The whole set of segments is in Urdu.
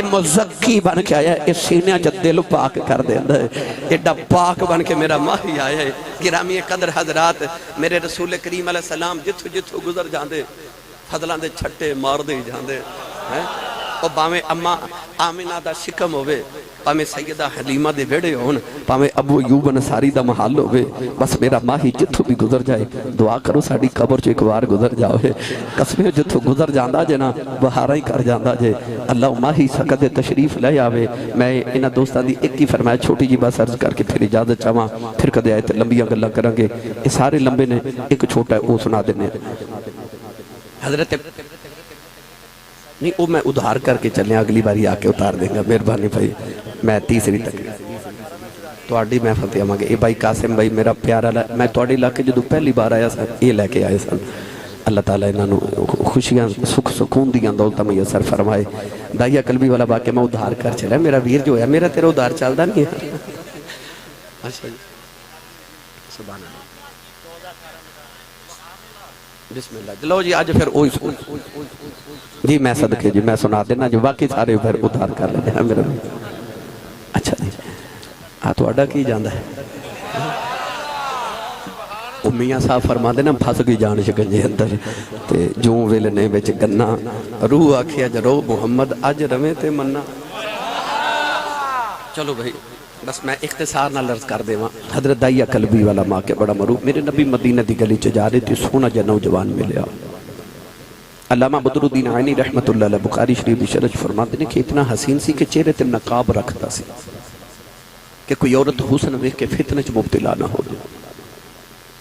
یہ مزکی بن کے آیا ہے، یہ سینہ چ دل پاک کر دیندہ ہے، ایڈا پاک بن کے میرا ماہی آیا ہے۔ گرامی قدر حضرات، میرے رسول کریم علیہ السلام جتھو جتھو گزر جاندے فضلان دے چھٹے مار دے جاندے ہیں، اور باویں اماں آمینہ دا شکم ہوئے، پاویں سیدہ حلیمہ دے ویڑے ہون، پاویں ابو ایوب انصاری دا محل ہوئے، بس میرا ماہی جتھو بھی گزر جائے دعا کرو ساڑی قبر چو ایک بار گزر جاؤے، قسمیں جتھو گزر جاندہ جے نا بہارہ ہی کر جاندہ جے۔ اللہ ماہی سکت تشریف لے آوے۔ میں انہ دوستان دی ایک ہی فرمایا چھوٹی جی بس عرض کر کے پھر اجازت چاہاں، پھر کدے آئے تھے لمبیاں گلہ کرنگے، یہ سارے لمبے نے ایک چھوٹا ہے وہ سنا دینے۔ حضرت نہیں وہ میں ادھار کر کے چلیں، اگلی باری آ کے اتار دیں گا، مہربانی بھائی۔ میں تیسری تک تو آڈی میں فتح مانگے اے بھائی قاسم بھائی میرا پیارا میں توڑی علاقے جدو پہلی بار آیا سن یہ لے کے آئے سن۔ اللہ تعالیٰ انہوں خوشیاں سکھ سکون دیاں دولتہ میسر فرمائے۔ دائیہ قلبی والا باقی میں ادھار کر چلے، میرا ویر جو ہے میرا تیرا ادھار چل دا نہیں ہے۔ سبحان اللہ، بسم اللہ جلو جی آج پھر اوئی سکون جی میں صدقے جی میں سنا دینا جو باقی سارے پھر ادھار کر لیں ہیں میرا۔ اچھا جی تو اڈا کی جاندہ ہے امیاں صاحب فرما دینا پھس گئی جان شکنجے اندر تے جوں ویلنے بچ گنا روح آکھیا جرو محمد آج رویں تے مننا۔ چلو بھائی بس میں اختصار نہ لرز کر دے وہاں۔ حضرت دائیہ قلبی والا ماں کے بڑا مروف، میرے نبی مدینہ دی گلی چ جا رہے تھی، سونا جا نوجوان ملیا۔ علامہ بدرالدین عینی رحمت اللہ علیہ بخاری شریف دی شرح فرماتے ہیں کہ اتنا حسین سی کہ چہرے تے نقاب رکھتا سی کہ کوئی عورت حسن دیکھ کے فتنہ چ مبتلا نہ ہو جائے۔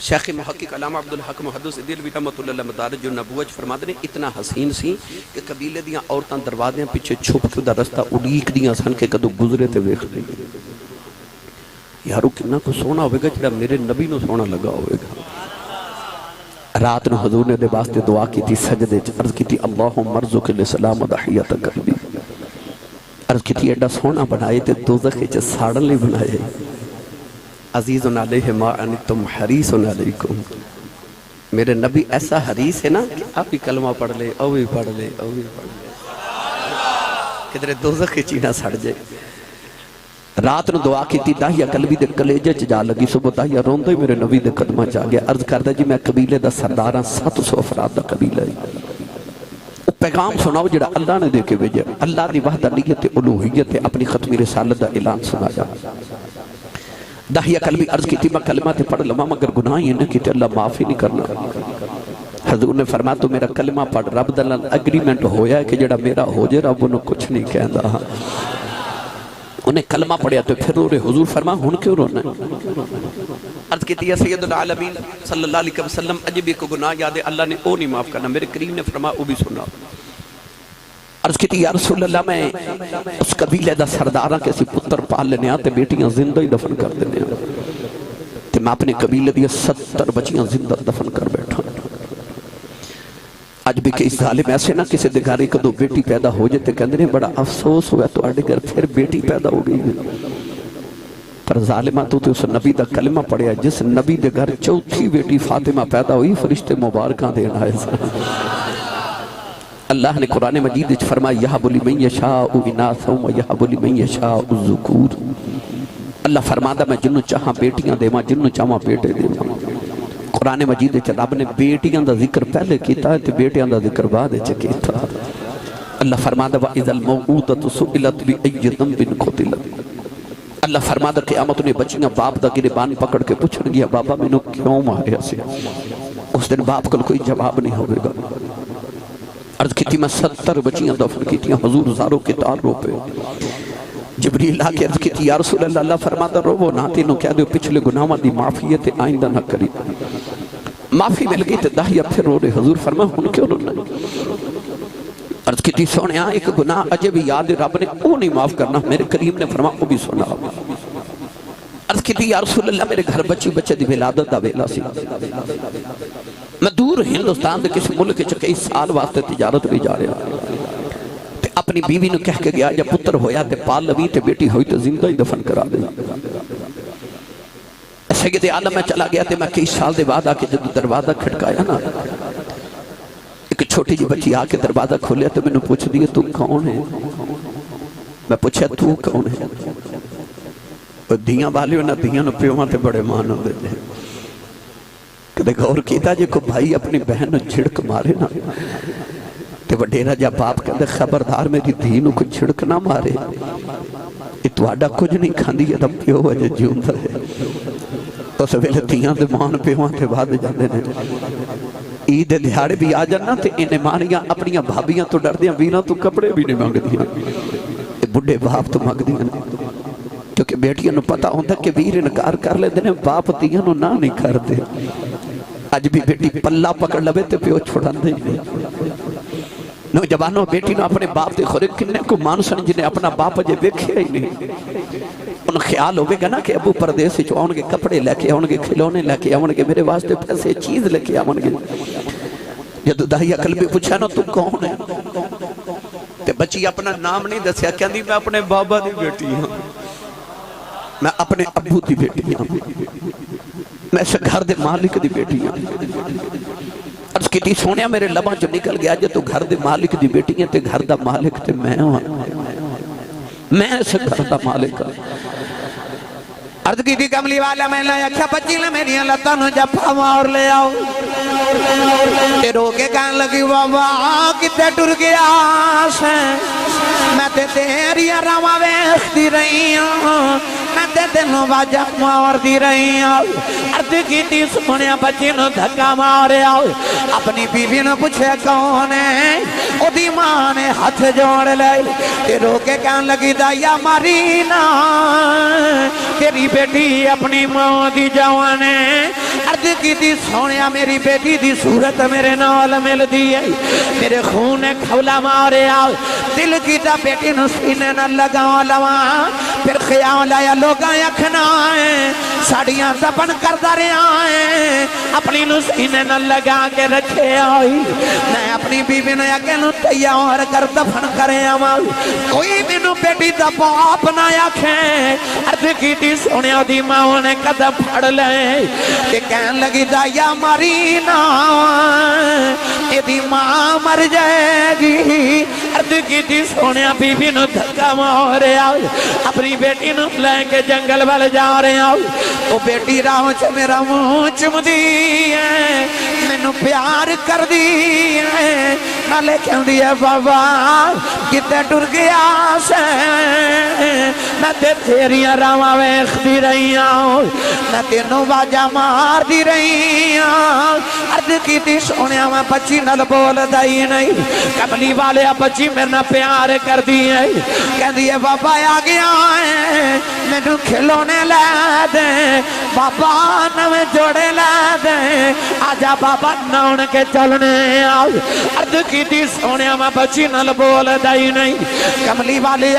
شیخ محقق علامہ عبدالحق محدث دہلوی رحمت اللہ علیہ مدارج النبوۃ فرماتے ہیں اتنا حسین سی کہ قبیلے دیاں عورتاں دروازیاں پیچھے چھپ کے دا رستہ اڑیک دیاں سن کے کدو گزرے تے ویکھ لیں۔ یارو کنا کو سونا ہوئے گا جڑا میرے نبی نو سونا لگا ہوئے گا۔ رات نو حضور نے دے واسطے دعا کی تھی، سجدے عرض کی تھی اللہم ارزق الاسلام ضحیۃ قلبی، عرض کی تھی ایڈا سونا بنائے تے دوزخ چ ساڑن لے بنائے۔ عزیز علیہ ما انتم حریص علیکم، میرے نبی ایسا حریص ہے نا کہ آپ بھی کلمہ پڑھ لے او بھی پڑھ لے او بھی پڑھ لے کدھر دوزخ چینا سڑ جائے۔ رات نو دعا کی تھی، داہیہ قلبی دے کلیجے چ جا لگی، صبح داہیہ روندے میرے نبی دے قدمہ چا گیا، عرض کردا جی میں قبیلے دا سرداراں 700 افراد دا قبیلہ ہے۔ وہ پیغام سناؤ جڑا اللہ نے دے کے بھیجا، اللہ دی وحدانیت الوہیت اپنی ختمی رسالت دا اعلان سنایا۔ داہیہ قلبی عرض کی تھی میں کلمہ تے پڑھ لما مگر گناہ یہ نہ کی تے اللہ معافی نہیں کرنا۔ حضور نے فرمایا تو میرا کلمہ پڑھ، رب دلال اگریمنٹ ہویا ہے کہ جڑا میرا ہو جائے رب انہوں کچھ نہیں کہندا۔ انہیں کلمہ پڑھیا تو پھر رو رہے، حضور فرما ہون کیوں رونا ہے؟ عرض کی تھی سید العالمین صلی اللہ علیہ وسلم عجبی کو گناہ یاد ہے اللہ نے او نہیں معاف کرنا، میرے کریم نے فرما او بھی سنا۔ عرض کی تھی یا رسول اللہ میں اس قبیلے دا سرداراں کسی پتر پال لینے آتے بیٹیاں زندہ ہی دفن کر دینے آتے تو میں اپنے قبیلے دیا 70 بچیاں زندہ دفن کر بیٹھا۔ آج بھی کئی ظالم ایسے نہ کسی دگاری کو دو بیٹی پیدا ہو جاتے کہندے بڑا افسوس ہوا تو آڈے گھر پھر بیٹی پیدا ہو گئی پر ظالمہ تو اس نبی دا کلمہ پڑھیا جس نبی دے گھر چوتھی بیٹی فاطمہ پیدا ہوئی فرشتے مبارکاں دینا ہے۔ اللہ نے قرآن مجید فرمایا یہب لمن یشاء اناثا و یہب لمن یشاء الذکور، اللہ فرماتا میں جنوں چاہاں بیٹیاں دیواں جنوں چاہاں بیٹے دیواں۔ قرآن مجید رب نے بیٹیاں دا ذکر پہلے کیتا ہے تو بیٹیاں دا ذکر بعد کیتا۔ اللہ فرماتا وَإِذَا الْمَوْءُودَةُ سُئِلَتْ بِأَيِّ ذَنبٍ قُتِلَتْ، اللہ فرماتا قیامت نے بچیاں باپ دا گریبان پکڑ کے پوچھن گیا بابا میں نے کیوں ماریا سے؟ اس دن باپ کل کوئی جواب نہیں ہوئے گا۔ عرض کی تھی میں 70 بچیاں دفن کی تھی حضور زاروں کے تاروں پہ۔ جبریل آ کے عرض کی تھی یا رسول اللہ، اللہ فرماتا رو وہ ناتی نو کہہ دو پچھلے گناہوں دی معافیت آئندہ نہ کری۔ معافی مل گئی تو داہیہ پھر رو رہے، حضور فرمایا ہن کیوں رونا؟ عرض کی تھی سونے ایک گناہ اجے بھی یاد رب نے وہ نہیں معاف کرنا، میرے کریم نے فرمایا وہ بھی سنا۔ عرض کی تھی یا رسول اللہ میرے گھر بچی بچے دی ولادت دا ویلا سی، میں دور ہندوستان دے کسی ملک چ کئی سال واسطے تجارت بھی جا رہا، اپنی بیوی نے کہہ کے گیا جب پتر ہویا تے پال لوی تے بیٹی ہوئی تے زندہ ہی دفن کرا دے۔ سید عالم میں چلا گیا تے میں کئی سال دے بعد آ کے جب دروازہ کھٹکایا نا ایک چھوٹی جی بچی آ کے دروازہ کھولیا تو میں نے پوچھ دیا تو کون ہے؟ میں پوچھا تو کون ہے؟ دیاں والیوں نہ دیاں نو پیواں تے بڑے مان ہوندے نے کدے غور کیتا جے کو بھائی اپنی بہن نو جھڑک مارے نا تے وڈیرا جا باپ کہندے خبردار میری دھی نو کوئی جھڑک نہ مارے یہ تواڈا کچھ نہیں کھاندی ہے تم پیو وجہ جیوندا ہے اس ویلے دیاں دے مان پیواں تے ود جاندے نے عید دہاڑے بھی آ جانا تے انہیں مانیاں اپنیاں بھابیاں تو ڈردیاں ویراں تو کپڑے بھی نہیں مانگدیاں بڑھے باپ تو مانگدیاں کیونکہ بیٹیاں نو پتا ہوندہ کہ ویر انکار کر لے دینے باپ دیاں نو نہ نہیں کر دے آج بھی بیٹی پلہ پکڑ لبے تے پیو چھوڑا دے نوجوانوں بیٹی نو اپنے باپ دے خورے کنے کو مانسن جنہیں اپنا باپ جے بیکھے ہی نہیں ان خیال ہوگے گا نا کہ ابو پردیسی جو آن گے کپڑے لے کے آن گے کھلونے لے کے آن گے میرے واسطے پیسے چیز لے کے آن گے جدو دائی عقل بھی پوچھا نا تم کون ہے تے بچی اپنا نام نہیں دسیا کہندی میں اپنے بابا دی بیٹی ہوں میں اپنے ابو دی بیٹی ہوں میں اس گھر دے مالک دی بیٹی ہوں عرض کی تھی سونیا میرے لباں جو نکل گیا جے تو گھر دے مالک دی بیٹی ہیں تے گھر دا مالک تے میں ہوں میں اس گھر دا مالک ہوں عرض کی تھی کملی والا میں نے اچھا بچی لے میری لتا نو جپا مار لے آؤ تے رو کے کہنے لگی بابا کتے ٹر گیا سے میں تے تیری راما ویختی رہی ہوں میں تے تینوں باجا مار دی رہی ہوں عرض کی تھی سونیا بچی نو دھکا مارے آؤ اپنی بیوی نو پوچھے کون ہے او دی ماں نے ہاتھ جوڑ لے تے رو کے کہنے لگی دایا ماری نا تیری بیٹی اپنی ماں دی جوانے عرض کی تھی سونیا میری بیٹی دی صورت میرے نال مل دی ہے میرے خون کھولا مارے آؤ دل کی تا بیٹی نو سینے نہ لگاؤ لواں پھر خیال آیا لوگاں اکھنا ہے ساڑیاں دبن کردہ رہے آئیں اپنی نو سینے نہ لگا کے رکھے آئی میں اپنی بیوی نو یقینو تیار کر دفن کرے آماں کوئی منو بیٹی دا باپ نہ یکھیں عرض کی تھی سونیا دی ماں نے قدم پھڑ لے کہ کہن لگی دایا ماری نا اے دی ماں مر جائے گی عرض کی تھی سونیا بیوی نو دھکا مارے آؤ اپنی بیٹی نو لے کے جنگل والے جا رہے آؤ وہ بیٹی راہوں چھ میرا منہ چم دی ہے میں نو پیار کر دی ہے نہ لے کیوں دی ہے بابا کتے ٹر گیا سے میں تے تیریاں راہوں ویخ دی رہی ہوں میں تینوں باجا مار دی رہی ہوں عرض کی تھی سونیا میں بچی نل بول دائی نہیں کملی والے بچی میرے نہ پیار کر دی ہے کہہ دی ہے بابا آ گیا ہے میں نو کھلونے لے دیں بابا نوے جوڑے لے دیں آجا بابا نون کے چلنے آؤ عرض کی تھی سونیا میں بچی نل بول دائی نہیں کملی والی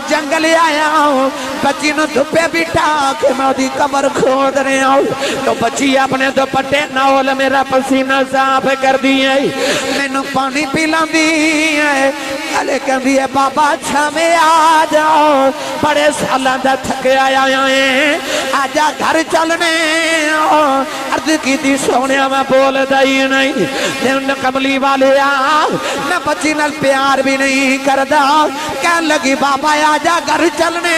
جنگل آیا ہوں بچی نو دھپے بٹھا کہ میں دی قبر کھود رہے آؤ تو بچی اپنے دوپٹے نول میرا پسینہ صاف کر دیئے میں نو پانی پیلان دیئے علی کہہ دیئے بابا اچھا میں آ جاؤ بڑے سالان دا تھکے آیا ہیں آجا گھر چلنے عرض کی تھی سونیا میں بول دائی نہیں دن کملی والے میں بچی نل پیار بھی نہیں کردہ کہن لگی بابا آجا گھر چلنے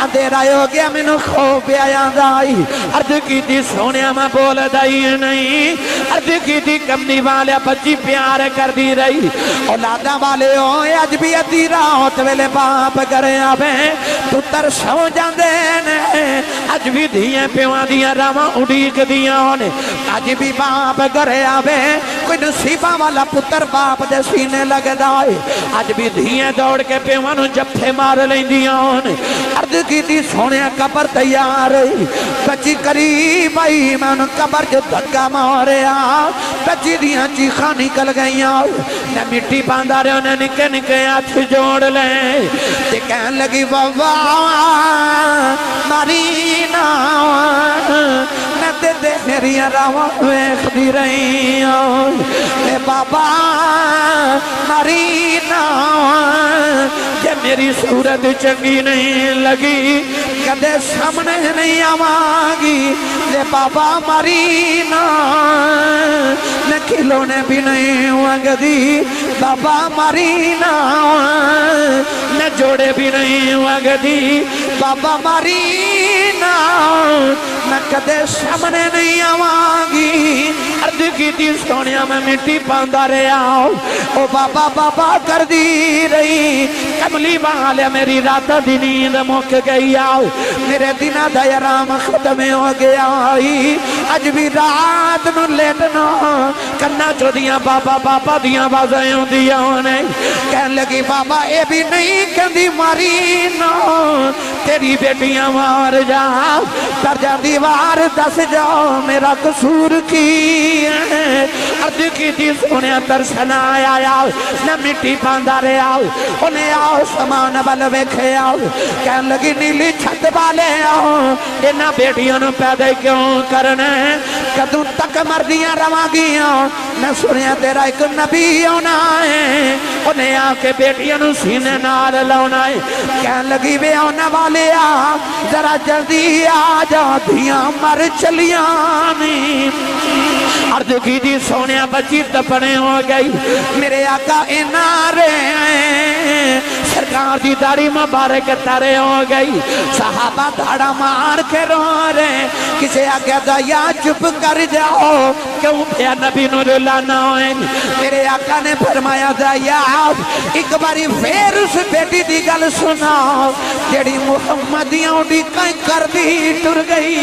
اندھیرا ہو گیا میں نو خوب آیا دائی عرض کی تھی سونیا میں بول دائی نہیں عرض کی تھی کملی والے بچی پیار کر دی رہی اولادہ والے ہوئے آج بھی ادھی راہت ویلے باپ کرے آبیں تو ترشو جاندے نے آج بھی دھیاں پیوان دیاں راما اڑیک دیاں ہونے آج بھی باپ کرے آبیں کوئی نصیبہ والا پتر باپ دے سینے لگ دائے آج بھی دھیاں دوڑ کے پیوانوں جپے مار لیں دیاں ہونے عرض کی تھی سونے قبر تیار رہی بچی قریب آئی میں انہوں قبر جو دھکا مارے بچی دیاں چیخاں نکل گئیاں نہ مٹی باندھا رہے انہیں نکے نکے ہاتھ جوڑ لیں تے کہن لگی بابا ماری نا نہ دے دے میری راوہ ویخ دی رہی اے بابا ماری نا کہ میری صورت چنگی نہیں لگی کدے سامنے نہیں آماگی لے بابا مرینا نہ کھلونے بھی نہیں وگدی بابا مرینا نہ جوڑے بھی نہیں وگدی بابا مرینا نہ کدے سامنے نہیں آوانگی عرض کی تھی سونیا میں مٹی پاندہ رہا او بابا بابا کر دی رہی کملی والے میری رات دی نیند موک گئی آؤ میرے دنہ دیرام ختم ہو گیا اج بھی رات نو لیٹنا کرنا چو دیاں بابا بابا دیاں بازائیوں دیاں نہیں کہن لگی بابا اے بھی نہیں کہندی ماری نا تیری بیٹیاں مار جا پر جا دیوار دس جاؤ میرا قصور کی عرض کی تھی سونے ترسنا آیا نہ مٹی پاندہ رہے آؤ انہیں آؤ سامان بل ویکھے آؤ کہن لگی نیلی چھت والے آؤ انہاں بیٹیاں نو پیدا کیوں کرنے کدوں تک مردیاں رواں گیاں نہ سنیا تیرا ایک نبی ہونا ہے انہیں آ کے بیٹیاں نو سینے نال لاؤنا ہے کہن لگی وے آنے والے آ ذرا جلدی آ جا دیاں مر چلیاں نہیں عرض کی دی سونیا بچی تپنے ہو گئی میرے آقا انارے سرکار دی داڑھی مبارک تارے ہو گئی صحابہ دھاڑا مار کے رو رہے کسے آگے دا یا چپ کر جاؤ کیوں پیا نبی نور لانا ہوئے میرے آقا نے فرمایا دا یا ایک باری پھر اس بیٹی دی گل سنا جیڑی محمدیاں اڈی کائیں کر دی ٹر گئی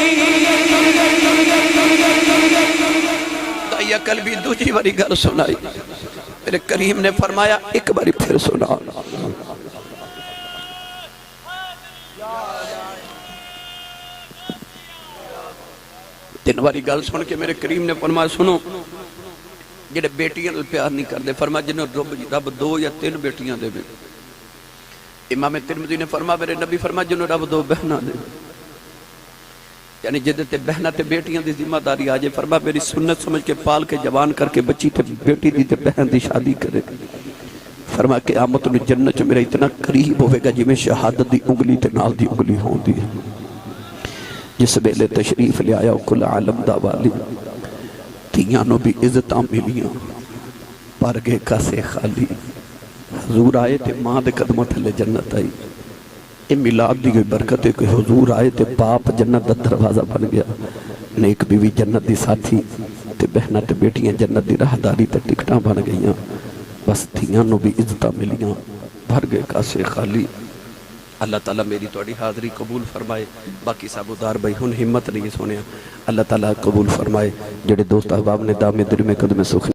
دائیا قلبی دوجی باری گل سنائی میرے کریم نے فرمایا ایک باری پھر سنا تین باری گل سن کے میرے کریم نے فرمایا سنو جڑے بیٹیاں پیار نہیں کردے فرمایا جنہوں رب 2 یا 3 بیٹیاں دے بے امام ترمذی نے فرمایا میرے نبی فرمایا جنہوں رب 2 بہنہ دے یعنی جدے تے بہنہ تے بیٹیاں دی ذمہ داری آجے فرمایا میری سنت سمجھ کے پال کے جوان کر کے بچی تے بیٹی دی تے بہن دی شادی کرے فرمایا قیامت نے جنت جو میرا اتنا قریب ہوئے گا جی میں شہادت دی انگلی تے نال دی انگلی ہوں دی جس بیلے تشریف لے آیا کل عالم دا والی تیانوں بھی عزتاں ملیاں پرگے کا سے خالی حضور آئے تے ماں دے قدمہ تھلے جنت آئی اے میلاد دی گئی برکت ہے کہ حضور آئے تے باپ جنت دا دروازہ بن گیا نیک بیوی جنت دی ساتھی تے بہنہ تے بیٹیاں جنت دی راہداری تے ٹکٹاں بن گئیاں بس تیانوں بھی عزتاں ملیاں پرگے کا سے خالی اللہ تعالیٰ میری توڑی حاضری قبول فرمائے باقی صاحبودار بھائی ہن ہمت نہیں سونے اللہ تعالیٰ قبول فرمائے جڑے دوست احباب نے دامِ دل میں قدم سخن